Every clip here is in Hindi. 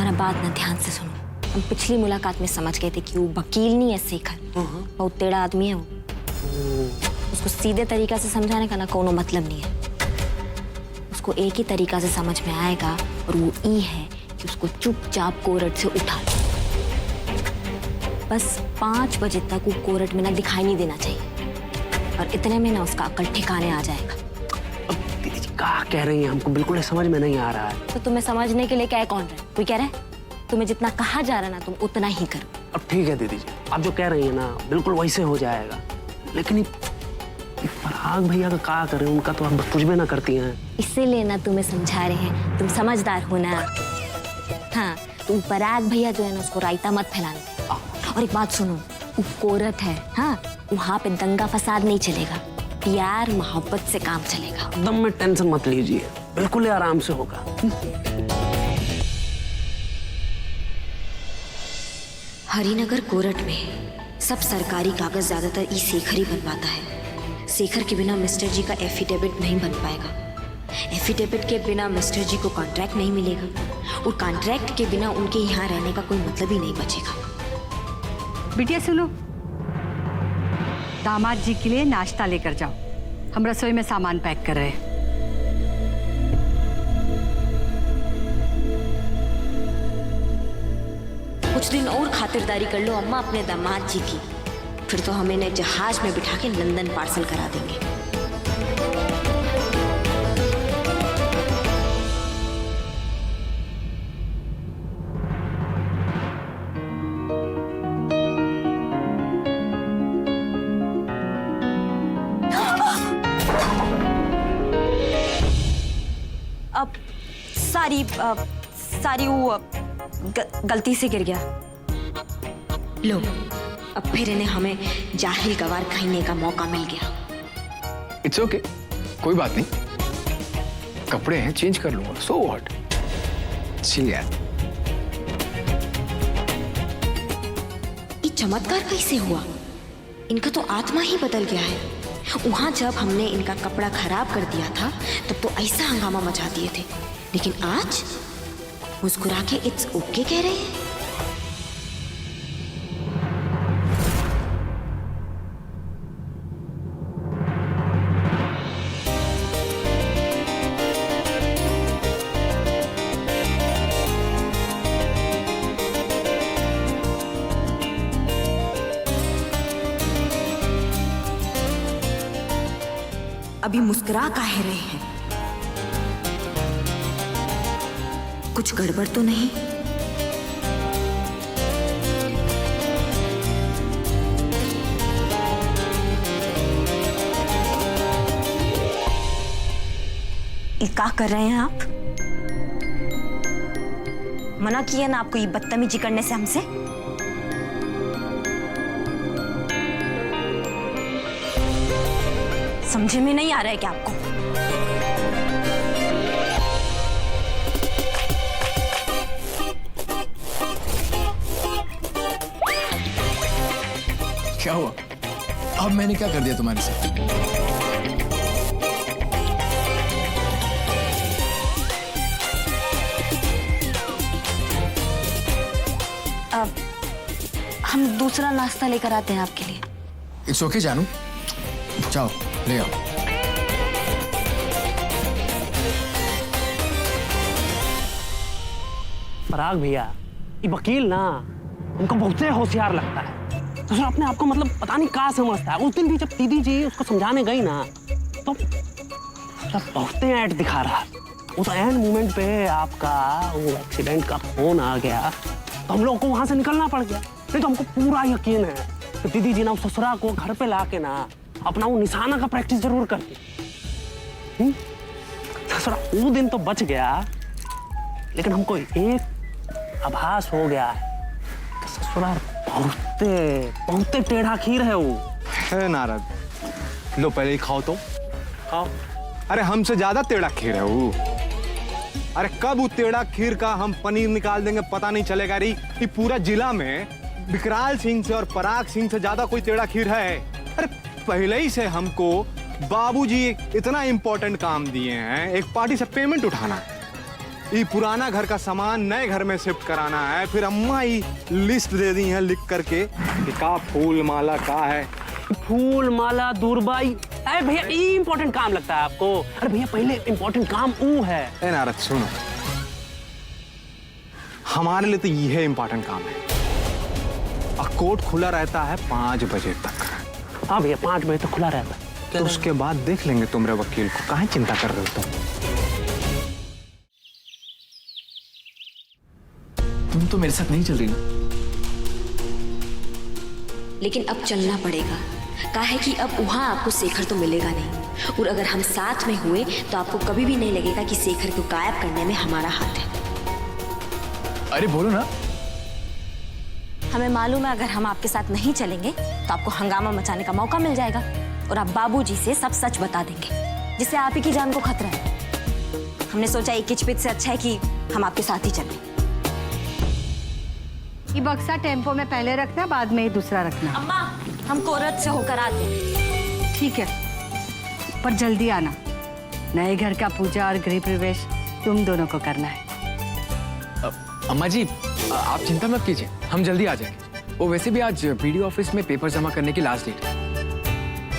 ना बात ना ध्यान से सुनो। हम पिछली मुलाकात में समझ गए थे कि वो वकील नहीं है शेखर, बहुत टेढ़ा आदमी है वो। उसको सीधे तरीका से समझाने का ना कोनो मतलब नहीं है। उसको एक ही तरीका से समझ में आएगा और वो ये है कि उसको चुपचाप कोर्ट से उठा लो। बस 5 बजे तक वो कोर्ट में ना दिखाई नहीं देना चाहिए और इतने में ना उसका अक्ल ठिकाने आ जाएगा। अब दीदी जी क्या कह रही हैं, हमको बिल्कुल समझ में नहीं आ रहा है। तो तुम्हें समझने के लिए क्या कौन रहा है? कोई कह रहा है? तुम्हें जितना कहा जा रहा है ना तुम उतना ही करो। अब ठीक है दीदी जी, आप जो कह रही हैं ना बिल्कुल वैसे हो जाएगा, लेकिन पराग भैया का क्या करें, उनका तो आप कुछ भी ना करती हैं। इसीलिए ना तुम्हें समझा रहे हैं, तुम समझदार हो ना। हाँ, तुम पराग भैया जो है ना उसको रायता मत फैलाने। और एक बात सुनो, वो कोर्ट है, हाँ, वहाँ पे दंगा फसाद नहीं चलेगा, प्यार मोहब्बत से काम चलेगा। एकदम में टेंशन मत लीजिए, बिल्कुल ही आराम से होगा। हरिनगर कोर्ट में सब सरकारी कागज ज्यादातर ई शेखर ही बनवाता है। शेखर के बिना मिस्टर जी का एफिडेविट नहीं बन पाएगा। एफिडेविट के बिना मिस्टर जी को कॉन्ट्रैक्ट नहीं मिलेगा और कॉन्ट्रैक्ट के बिना उनके यहाँ रहने का कोई मतलब ही नहीं बचेगा। बिटिया सुनो, दामाद जी के लिए नाश्ता लेकर जाओ, हम रसोई में सामान पैक कर रहे हैं। कुछ दिन और खातिरदारी कर लो अम्मा अपने दामाद जी की, फिर तो हमें इन्हें जहाज में बिठा के लंदन पार्सल करा देंगे। अब सारी वो गलती से गिर गया। लो, अब फिर इन्हें हमें जाहिल गवार कहने का मौका मिल गया। इट्स ओके, कोई बात नहीं, कपड़े हैं चेंज कर लूंगा, सो व्हाट। चलिए यार। ये चमत्कार कैसे हुआ? इनका तो आत्मा ही बदल गया है। वहां जब हमने इनका कपड़ा खराब कर दिया था तब तो ऐसा हंगामा मचा दिए थे, लेकिन आज मुस्कुरा के इट्स ओके कह रहे हैं। अभी मुस्कुरा काहे रहे हैं? कुछ गड़बड़ तो नहीं? ये क्या कर रहे हैं आप? मना किया ना आपको ये बदतमीजी करने से हमसे। समझे में नहीं आ रहा है क्या आपको? क्या हुआ? अब मैंने क्या कर दिया तुम्हारे साथ? अब हम दूसरा नाश्ता लेकर आते हैं आपके लिए। इट्स ओके जानू, जाओ ले आओ। पराग भैया, ये वकील ना उनको बहुत होशियार लगता है, तो उसने अपने आप को मतलब पता नहीं कहाँ समझता है। उस दिन भी जब दीदी जी उसको समझाने गई ना तो मतलब बहुत ऐट दिखा रहा। उस एंड मोमेंट पे आपका वो एक्सीडेंट का फोन आ गया तो हम लोगों को वहां से निकलना पड़ गया। नहीं तो हमको पूरा यकीन है कि दीदी जी ना ससुरा को घर पे ला के ना अपना वो निशाना का प्रैक्टिस जरूर करती। ससुरा वो दिन तो बच गया, लेकिन हमको एक आभास हो गया कि ससुरा बहुते टेढ़ा खीर है वो। है नारद, लो पहले ही खाओ तो। खाओ। अरे हमसे ज्यादा टेढ़ा खीर है वो। अरे कब वो टेढ़ा खीर का हम पनीर निकाल देंगे पता नहीं चलेगा। री ये पूरा जिला में विकराल सिंह से और पराग सिंह से ज्यादा कोई टेढ़ा खीर है? अरे पहले ही से हमको बाबूजी इतना इंपॉर्टेंट काम दिए हैं, एक पार्टी से पेमेंट उठाना है। ये पुराना घर का सामान नए घर में शिफ्ट कराना है। फिर अम्मा ही लिस्ट दे दी है लिख करके कि का फूल माला का है। फूल माला दूरबाई, अरे भैया ये इंपॉर्टेंट काम लगता है आपको? अरे भैया पहले इंपॉर्टेंट काम वो है। ए नारद सुनो, हमारे लिए तो यह इंपॉर्टेंट काम है। और कोर्ट खुला रहता है 5 बजे तक। हाँ भैया 5 बजे तक खुला रहता है। तो उसके बाद देख लेंगे तुमरे वकील को, काहे चिंता कर रहे हो तुम तो मेरे साथ नहीं चल रही ना। लेकिन अब चलना पड़ेगा। काहे कि अब वहां आपको शेखर तो मिलेगा नहीं, और अगर हम साथ में हुए तो आपको कभी भी नहीं लगेगा कि शेखर को गायब करने में हमारा हाथ है। अरे बोलो ना। हमें मालूम है अगर हम आपके साथ नहीं चलेंगे तो आपको हंगामा मचाने का मौका मिल जाएगा और आप बाबूजी से सब सच बता देंगे, जिससे आप ही की जान को खतरा है। हमने सोचा एक किचपिच से अच्छा है कि हम आपके साथ ही चलें। ये बक्सा टेम्पो में पहले रखना, बाद में ही दूसरा रखना। अम्मा, हम कोरत से होकर आते हैं। ठीक है, पर जल्दी आना। नए घर का पूजा और गृह प्रवेश तुम दोनों को करना है। अम्मा जी आप चिंता मत कीजिए, हम जल्दी आ जाएंगे। वो वैसे भी आज बीडीओ ऑफिस में पेपर जमा करने की लास्ट डेट है,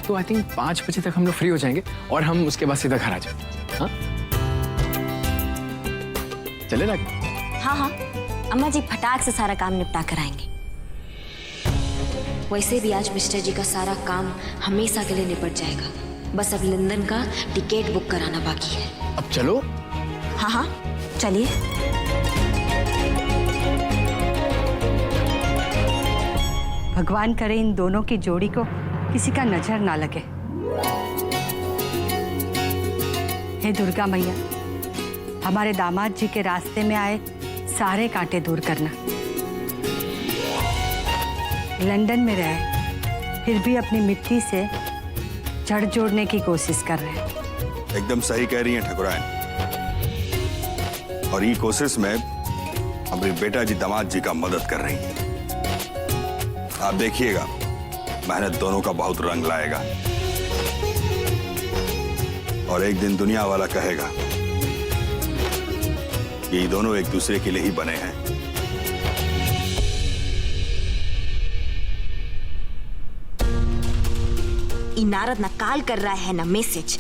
तो आई थिंक 5 बजे तक हम लोग फ्री हो जाएंगे और हम उसके बाद सीधा घर आ जाएंगे। हाँ चले ना? हाँ हाँ, अम्मा जी फटाक से सारा काम निपटा कर आएंगे। वैसे भी आज मिस्टर जी का सारा काम हमेशा के लिए निपट जाएगा। बस अब लंदन का टिकट बुक कराना बाकी है। अब चलो। हाँ हाँ चलिए। भगवान करे इन दोनों की जोड़ी को किसी का नजर ना लगे। हे दुर्गा मैया, हमारे दामाद जी के रास्ते में आए सारे कांटे दूर करना। लंदन में रहे फिर भी अपनी मिट्टी से जड़ जोड़ने की कोशिश कर रहे हैं। एकदम सही कह रही हैं ठकुराइन। और ये कोशिश में हमारे बेटा जी दामाद जी का मदद कर रही हैं। आप देखिएगा, मेहनत दोनों का बहुत रंग लाएगा और एक दिन दुनिया वाला कहेगा कि ये दोनों एक दूसरे के लिए ही बने हैं। नारद ना कॉल कर रहा है ना मैसेज।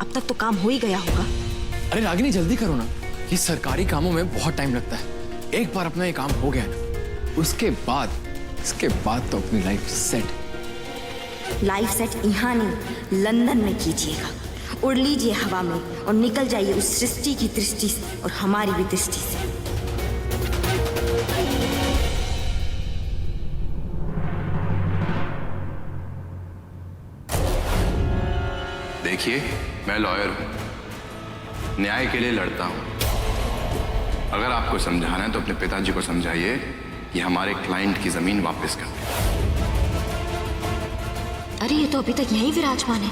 अब तक तो काम हो ही गया होगा। अरे रागिनी जल्दी करो ना, ये सरकारी कामों में बहुत टाइम लगता है। एक बार अपना ये काम हो गया ना, उसके बाद तो अपनी लाइफ सेट। लाइफ सेट यहाँ नहीं लंदन में कीजिएगा। उड़ लीजिए हवा में और निकल जाइए उस सृष्टि की दृष्टि से और हमारी भी दृष्टि से। देखिए, मैं लॉयर हूं, न्याय के लिए लड़ता हूं। अगर आपको समझाना है तो अपने पिताजी को समझाइए कि हमारे क्लाइंट की जमीन वापस कर दें। अरे ये तो अभी तक यहीं विराजमान है।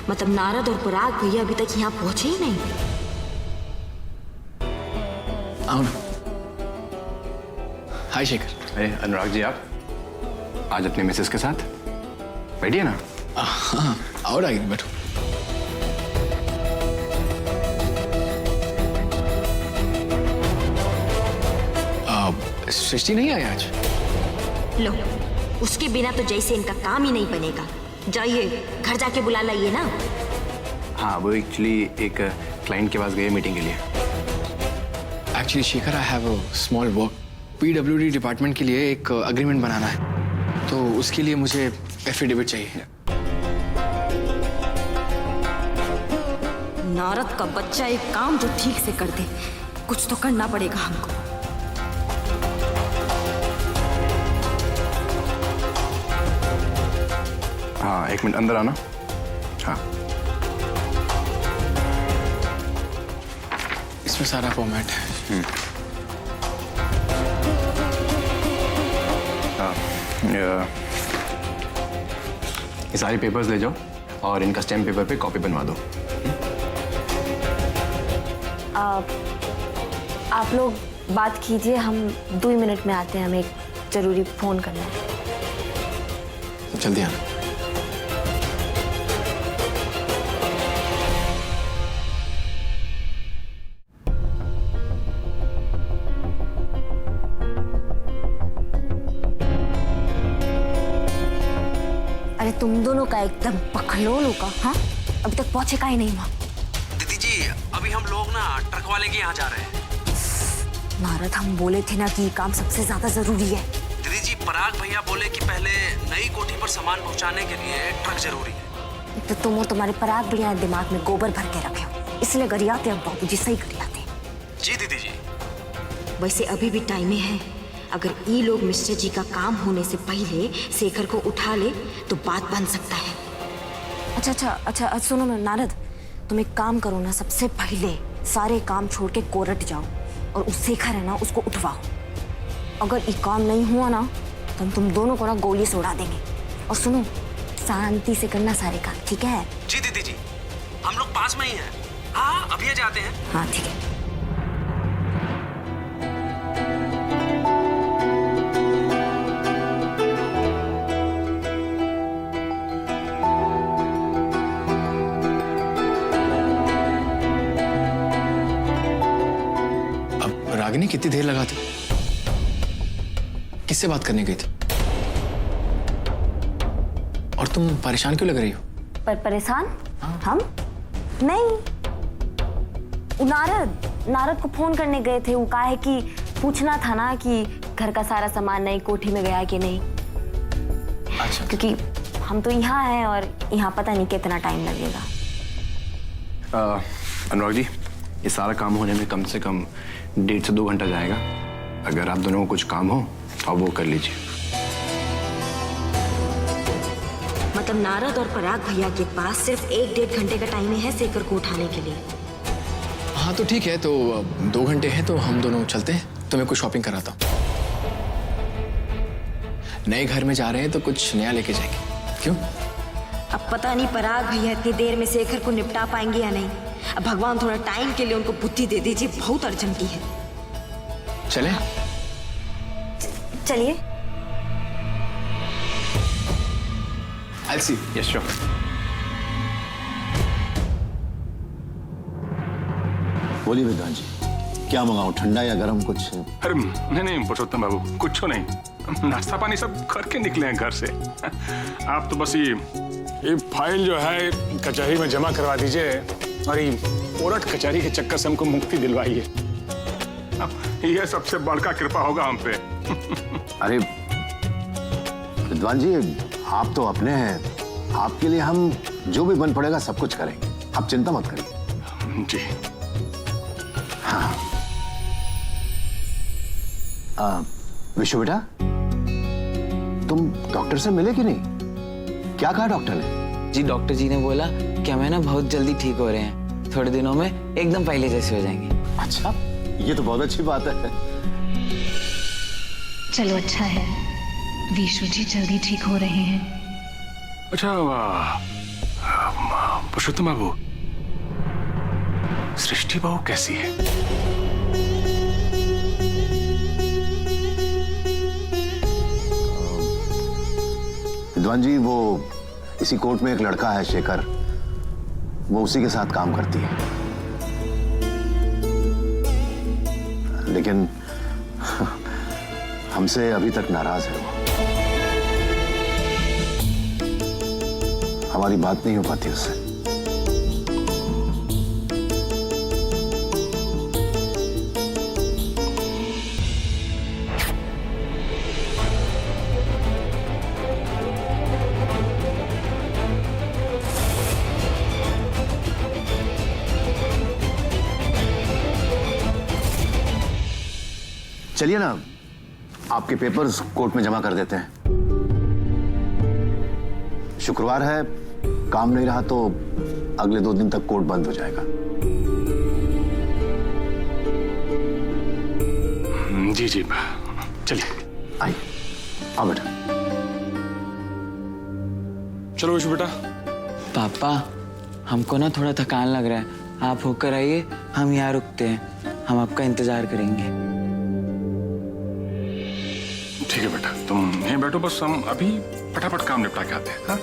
मतलब नारद और पराग भैया अभी तक यहाँ पहुंचे ही नहीं। आओ ना। हाय शेखर। अरे अनुराग जी, आप आज अपने मिसेस के साथ बैठिए ना। हाँ आओ रागिनी बैठो। सृष्टि नहीं आई आज? लो, उसके बिना तो जैसे इनका काम ही नहीं बनेगा। जाइए घर जाके बुला लाइए ना। हाँ, वो एक्चुअली एक क्लाइंट के पास गए मीटिंग के लिए। Actually Shekhar I have a small work. PWD department के लिए एक अग्रीमेंट बनाना है, तो उसके लिए मुझे एफिडेविट चाहिए। नारद का बच्चा एक काम जो ठीक से कर दे। कुछ तो करना पड़ेगा हमको। हाँ, 1 मिनट अंदर आना। हाँ, इसमें सारा फॉर्मेट है। ये सारे पेपर्स ले जाओ और इनका स्टैम्प पेपर पे कॉपी बनवा दो। आप लोग बात कीजिए, हम 2 मिनट में आते हैं। हमें एक जरूरी फोन करना है। जल्दी आना। तुम दोनों का एकदम पखलोल होगा। हाँ, अभी तक पहुंचे का ही नहीं वहाँ। दीदी जी, अभी हम लोग ना ट्रक वाले के यहाँ जा रहे हैं। नारद, हम बोले थे ना कि ये काम सबसे ज्यादा जरूरी है। दीदी जी, पराग भैया बोले कि पहले नई कोठी पर सामान पहुंचाने के लिए ट्रक जरूरी है। तो तुम और तुम्हारे पराग बढ़िया दिमाग में गोबर भर के रखे हो, इसलिए गरियाते अब बाबूजी सही गरियाते। जी दीदी जी। वैसे अभी भी टाइम है, अगर ये लोग मिस्टर जी का काम होने से पहले शेखर को उठा ले तो बात बन सकता है। अच्छा, सुनो ना नारद, तुम एक काम करो ना, सबसे पहले सारे काम छोड़ के कोर्ट जाओ और उस शेखर है ना उसको उठवाओ। अगर ये काम नहीं हुआ ना तो हम तुम दोनों को ना गोली से उड़ा देंगे। और सुनो, शांति से करना सारे काम, ठीक है? जी दीदी जी, हम लोग पास में ही हैं। हाँ, अभी जाते हैं। हाँ ठीक है। अब रागिनी कितनी देर लगा थी? किससे बात करने गई थी? और तुम परेशान क्यों लग रही हो? पर परेशान? हम नहीं, नारद को फोन करने गए थे। वो कहा है कि पूछना था ना कि घर का सारा सामान नई कोठी में गया कि नहीं। अच्छा। क्योंकि हम तो यहाँ हैं और यहाँ पता नहीं कितना टाइम लगेगा। अनुराग जी, ये सारा काम होने में कम से कम 1.5 से 2 घंटा जाएगा। अगर आप दोनों को कुछ काम हो तो आप वो कर लीजिए। मतलब नारद और पराग भैया के पास सिर्फ 1-1.5 घंटे का टाइम है शेखर को उठाने के लिए। हाँ तो ठीक है, तो 2 घंटे हैं तो हम दोनों चलते हैं। तुम्हें कुछ शॉपिंग कराता हूँ। नए घर में जा रहे हैं तो कुछ नया लेके जाएंगे। क्यों? अब पता नहीं पराग भैया इतनी देर में शेखर को निपटा पाएंगे या नहीं। अब भगवान थोड़ा टाइम के लिए उनको बुद्धि दे दीजिए, बहुत अर्जेंटी है। चले? चलिए। I'll see. Yes sure. बोलिए विद्वान जी, क्या मंगाऊं, ठंडा या गरम कुछ? अरे नहीं पुरुषोत्तम बाबू, कुछ तो नहीं, नाश्ता पानी सब करके निकले हैं घर से। आप तो बस ये फाइल जो है कचहरी में जमा करवा दीजिए और ये कोर्ट कचहरी के चक्कर से हमको मुक्ति दिलवाइए। ये सबसे बड़का कृपा होगा हम पे। अरे विद्वान जी, आप तो अपने हैं, आपके लिए हम जो भी बन पड़ेगा सब कुछ करेंगे, आप चिंता मत करिए। जी। हाँ। विशु बेटा, तुम डॉक्टर से मिले कि नहीं? क्या कहा डॉक्टर ने? जी डॉक्टर जी ने बोला कि हमें ना बहुत जल्दी ठीक हो रहे हैं, थोड़े दिनों में एकदम पहले जैसे हो जाएंगे। अच्छा, ये तो बहुत अच्छी बात है। चलो अच्छा है, विशु जी जल्दी ठीक हो रहे हैं। अच्छा पुरुषोत्तम बाबू, सृष्टि बहू कैसी है? विद्वान जी, वो इसी कोर्ट में एक लड़का है शेखर, वो उसी के साथ काम करती है, लेकिन हमसे अभी तक नाराज है वो। हमारी बात नहीं हो पाती उससे। चलिए ना, आपके पेपर्स कोर्ट में जमा कर देते हैं। शुक्रवार है, काम नहीं रहा तो अगले 2 दिन तक कोर्ट बंद हो जाएगा। जी जी, चलिए। आइए, आओ बेटा। चलो विशु बेटा। पापा, हमको ना थोड़ा थकान लग रहा है, आप होकर आइए, हम यहाँ रुकते हैं, हम आपका इंतजार करेंगे। ठीक है बेटा, तुम यहीं बैठो, बस हम अभी फटाफट काम निपटा के आते हैं। हाँ?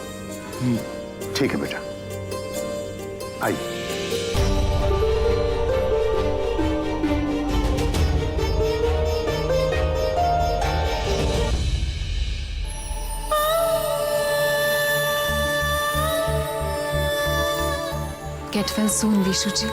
ठीक है बेटा, आइए। Get well soon Vishu ji.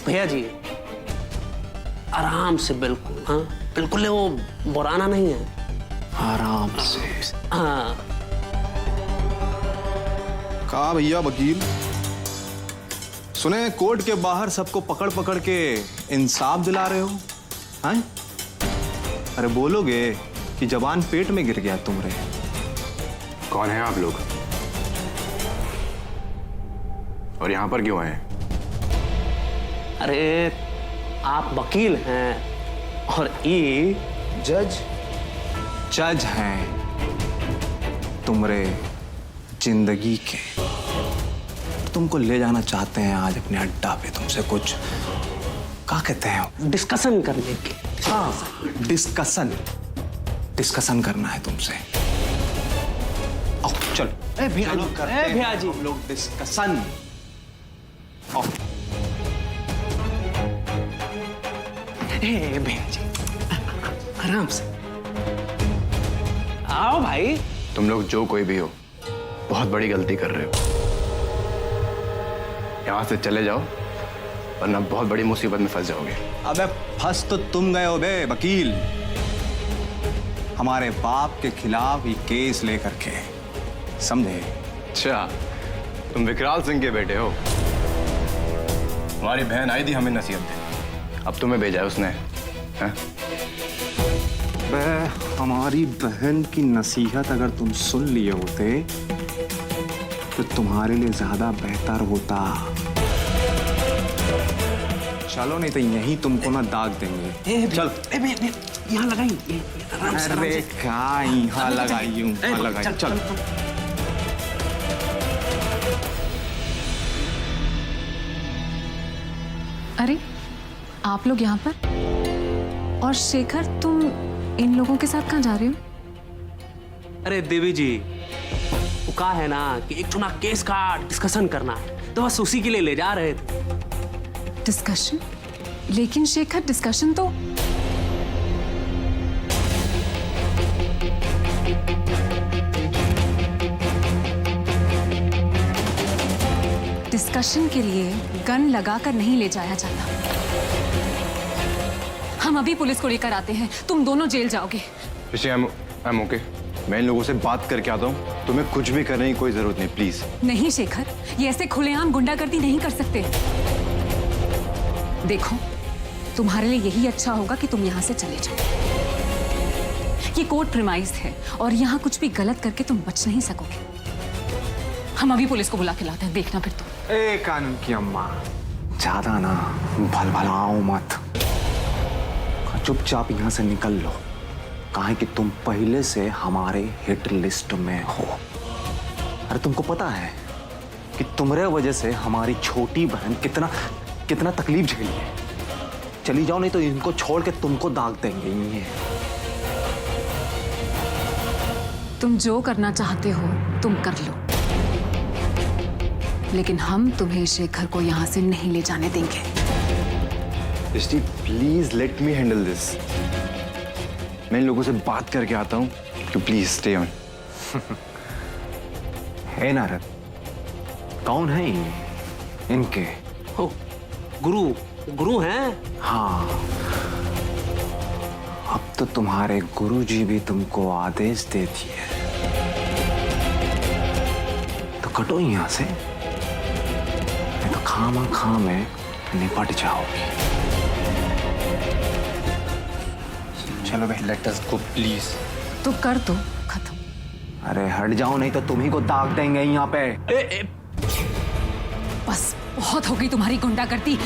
भैया जी आराम से, बिल्कुल। हाँ बिल्कुल, वो बुराना नहीं है। आराम से। हाँ कहा भैया वकील, सुने कोर्ट के बाहर सबको पकड़ पकड़ के इंसाफ दिला रहे हो? हैं? अरे बोलोगे कि जवान पेट में गिर गया तुमरे? कौन है आप लोग और यहाँ पर क्यों आए हैं? अरे आप वकील हैं और ये जज हैं तुमरे जिंदगी के। तुमको ले जाना चाहते हैं आज अपने अड्डा पे, तुमसे कुछ क्या कहते हैं, डिस्कशन करने के। हाँ डिस्कशन करना है तुमसे। आओ चलो। ए भैया जी, हम लोग डिस्कशन। आओ। ए भैया जी आराम से आओ भाई। तुम लोग जो कोई भी हो बहुत बड़ी गलती कर रहे हो। यहाँ से चले जाओ वरना बहुत बड़ी मुसीबत में फंस जाओगे। अबे फंस तो तुम गए हो बे वकील, हमारे बाप के खिलाफ ये केस लेकर के, समझे? अच्छा तुम विकराल सिंह के बेटे हो। हमारी बहन आई थी हमें नसीहत देने, अब तुम्हें भेजा है उसने। हैं? बे हमारी बहन की नसीहत अगर तुम सुन लिए होते तो तुम्हारे लिए ज्यादा बेहतर होता। चलो नहीं तो यहीं तुमको ना दाग देंगे। चल यहाँ लगाई। अरे क्या यहाँ लगाई हूँ, चल। अरे आप लोग यहाँ पर? और शेखर तुम इन लोगों के साथ कहाँ जा रहे हो? अरे देवी जी वो कहा है ना कि एक चुना केस का डिस्कशन करना है, तो बस उसी के लिए ले जा रहे थे। डिस्कशन? लेकिन शेखर डिस्कशन तो डिस्कशन के लिए गन लगाकर नहीं ले जाया जाता। हम अभी पुलिस को लेकर आते हैं, तुम दोनों जेल जाओगे। I'm okay। मैं इन लोगों से बात करके आता हूँ, तुम्हें कुछ भी करने की कोई जरूरत नहीं, प्लीज। नहीं शेखर, ये ऐसे खुलेआम गुंडागर्दी नहीं कर सकते। देखो तुम्हारे लिए यही अच्छा होगा कि तुम यहाँ से चले जाओ। ये कोर्ट प्रीमाइस है और यहाँ कुछ भी गलत करके तुम बच नहीं सकोगे। हम अभी पुलिस को बुला के लाते हैं, देखना फिर तुम। ए कानून की अम्मा, ज्यादा ना भलभलाओ मत, चुपचाप यहाँ से निकल लो। कहा कि तुम पहले से हमारे हिट लिस्ट में हो। अरे तुमको पता है कि तुम्हारे वजह से हमारी छोटी बहन कितना तकलीफ झेली है। चली जाओ नहीं तो इनको छोड़ के तुमको दाग देंगे ये। तुम जो करना चाहते हो तुम कर लो, लेकिन हम तुम्हें शेखर को यहाँ से नहीं ले जाने देंगे। दृष्टि please let me handle this. मैं इन लोगों से बात करके आता हूँ, तो प्लीज स्टे ऑन। है नारद, कौन है ये? इनके ओ, गुरु हैं? हाँ, अब तो तुम्हारे गुरुजी भी तुमको आदेश दे दिए, तो कटो यहाँ से, नहीं तो खामा में निपट जाओगी। चलो भाई, लेट अस गो प्लीज। तो कर दो खत्म। अरे हट जाओ नहीं तो तुम्ही को दाग देंगे यहाँ पे। बस बहुत हो गई तुम्हारी गुंडागर्दी।